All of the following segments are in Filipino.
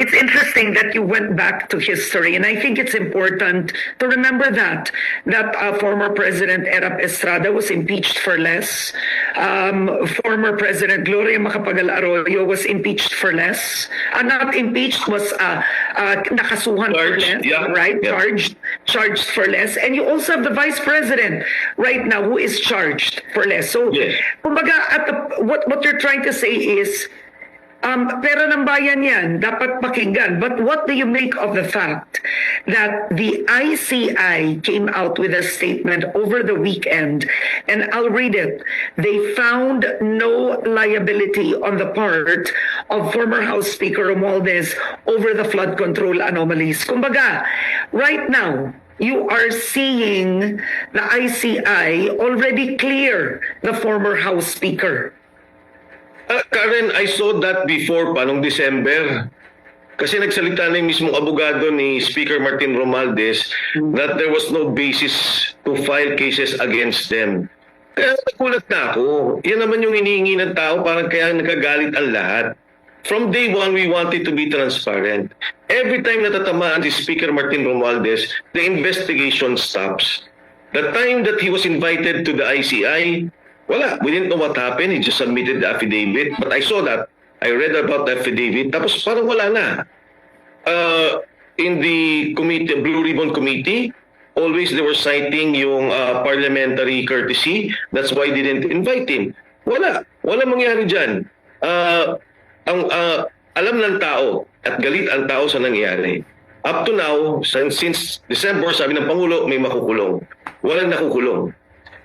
it's interesting that you went back to history, and I think it's important to remember that former President Erap Estrada was impeached for less. Former President Gloria Macapagal Arroyo was impeached for less. Not impeached, was nakasuhan for less, right? Yeah. Charged for less. And you also have the Vice President right now who is charged for less. So, kumbaga, what you're trying to say is, pera ng bayan yan, dapat pakinggan. But what do you make of the fact that the ICI came out with a statement over the weekend, and I'll read it. They found no liability on the part of former House Speaker Romualdez over the flood control anomalies. Kumbaga, right now, you are seeing the ICI already clear the former House Speaker. Karen, I saw that before pa, nung December. Kasi nagsalita na yung mismong abogado ni Speaker Martin Romualdez that there was no basis to file cases against them. Kaya nagulat na ako. Yan naman yung hinihingi ng tao, parang kaya nagagalit ang lahat. From day one, we wanted to be transparent. Every time natatamaan si Speaker Martin Romualdez, the investigation stops. The time that he was invited to the ICI, wala. We didn't know what happened. He just submitted the affidavit. But I saw that. I read about the affidavit. Tapos parang wala na. In the committee, Blue Ribbon Committee, always they were citing yung parliamentary courtesy. That's why they didn't invite him. Wala. Wala mangyari dyan. Alam ng tao at galit ang tao sa nangyari. Up to now, since December, sabi ng Pangulo, may makukulong. Walang nakukulong.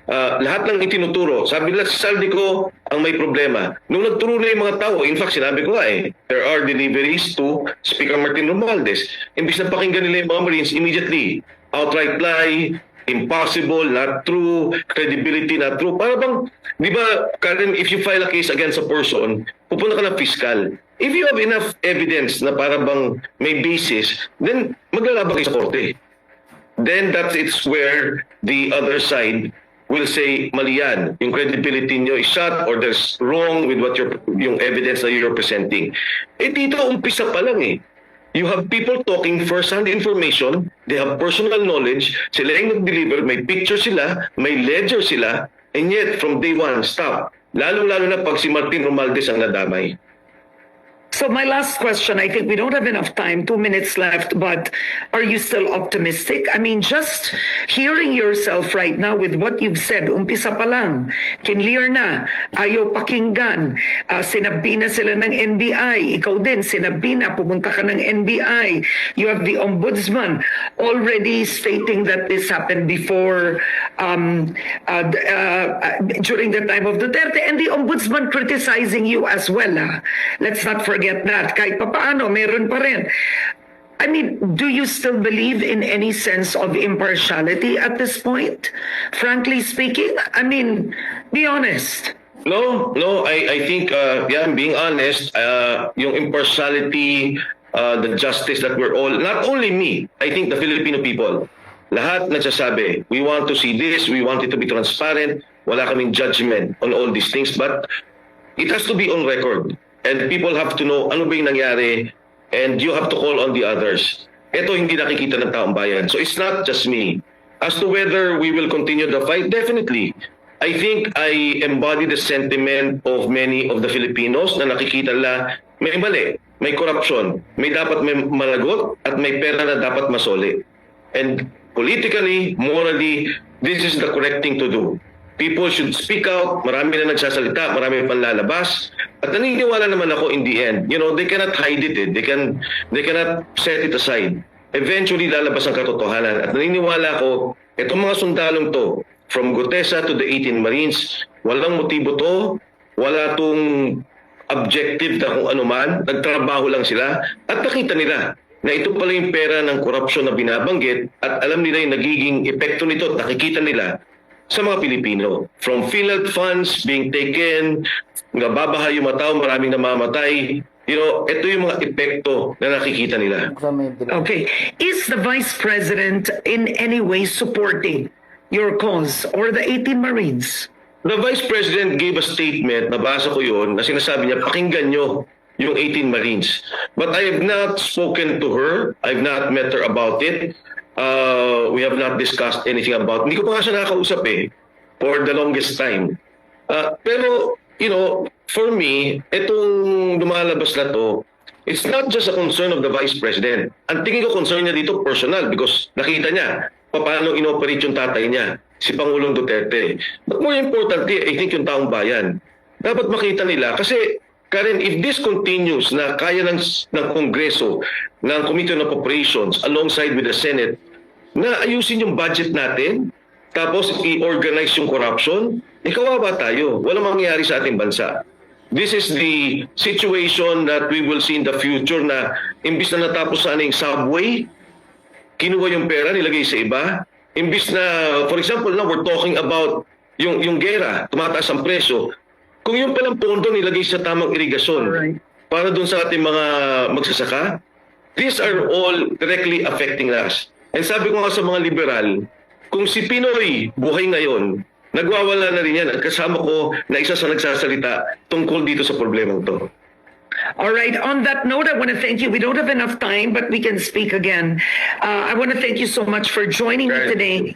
Lahat ng itinuturo, sabi nila si Saldico ang may problema. Nung nagturo na yung mga tao, in fact, sinabi ko there are deliveries to Speaker Martin Romualdez. Imbis na pakinggan nila yung mga Marines, immediately, outright lie, impossible, not true, credibility, not true. Para bang, di ba, Karen, if you file a case against a person, pupunta ka ng fiscal. If you have enough evidence na para bang may basis, then maglalaba kayo sa korte. Then it's where the other side will say, mali yan, yung credibility nyo is shot or there's wrong with what yung evidence na you're presenting. Dito, umpisa pa lang You have people talking first-hand information, they have personal knowledge, sila yung nag-deliver, may picture sila, may ledger sila, and yet, from day one, stop. Lalo-lalo na pag si Martin Romualdez ang nadamay. So my last question, I think we don't have enough time, 2 minutes left, but are you still optimistic? I mean, just hearing yourself right now with what you've said, umpisa pa lang, kinlear na, ayaw pakinggan, sinabi na sila ng NBI, ikaw din, sinabi na, pumunta ka ng NBI, you have the Ombudsman already stating that this happened before, during the time of Duterte, and the Ombudsman criticizing you as well. Let's not forget that. Kahit papaano, meron pa rin. I mean, do you still believe in any sense of impartiality at this point? Frankly speaking, I mean, be honest. No, I think, I'm being honest, yung impartiality, the justice that we're all, not only me, I think the Filipino people, lahat nagsasabi, we want to see this, we want it to be transparent, wala kaming judgment on all these things, but it has to be on record. And people have to know ano ba yung nangyari, and you have to call on the others. Ito hindi nakikita ng taong bayan. So it's not just me. As to whether we will continue the fight, definitely. I think I embody the sentiment of many of the Filipinos na nakikita nila may mali, may corruption, may dapat may malagot, at may pera na dapat masoli. And politically, morally, this is the correct thing to do. People should speak out, marami na nagsasalita, marami pang lalabas. At naniniwala naman ako in the end, they cannot hide it. They cannot set it aside. Eventually, lalabas ang katotohanan. At naniniwala ako, itong mga sundalong to, from Gutesa to the 18 Marines, walang motibo to, wala tong objective na kung ano man, nagtrabaho lang sila, at nakita nila na ito pala yung pera ng korupsyon na binabanggit, at alam nila yung nagiging epekto nito, nakikita nila sa mga Pilipino. From PhilHealth funds being taken, babaha yung mga tao, maraming namamatay. Ito yung mga epekto na nakikita nila. Okay. Is the Vice President in any way supporting your cause or the 18 Marines? The Vice President gave a statement, nabasa ko yun, na sinasabi niya, pakinggan nyo yung 18 Marines. But I have not spoken to her. I've not met her about it. We have not discussed anything about it. Hindi ko pa nga siya nakakausap for the longest time. Pero, for me, itong lumalabas na to, it's not just a concern of the Vice President. Ang tingin ko concern niya dito personal because nakita niya paano inoperate yung tatay niya, si Pangulong Duterte. But more importantly, I think yung taong bayan. Dapat makita nila kasi Karen, if this continues na kaya ng Kongreso, ng Committee on Appropriations alongside with the Senate, na ayusin yung budget natin, tapos i-organize yung corruption, kawawa tayo. Walang mangyayari sa ating bansa. This is the situation that we will see in the future na imbis na natapos sana yung subway, kinuha yung pera, nilagay sa iba. Imbis na, for example, now we're talking about yung gera, tumataas ang presyo. Kung yung palang pondo nilagay sa tamang irigasyon para dun sa ating mga magsasaka, these are all directly affecting us. And sabi ko nga sa mga liberal, kung si Pinoy buhay ngayon, nagwawala na rin yan. At kasama ko na isa sa nagsasalita tungkol dito sa problemang to. All right. On that note, I want to thank you. We don't have enough time, but we can speak again. I want to thank you so much for joining me today.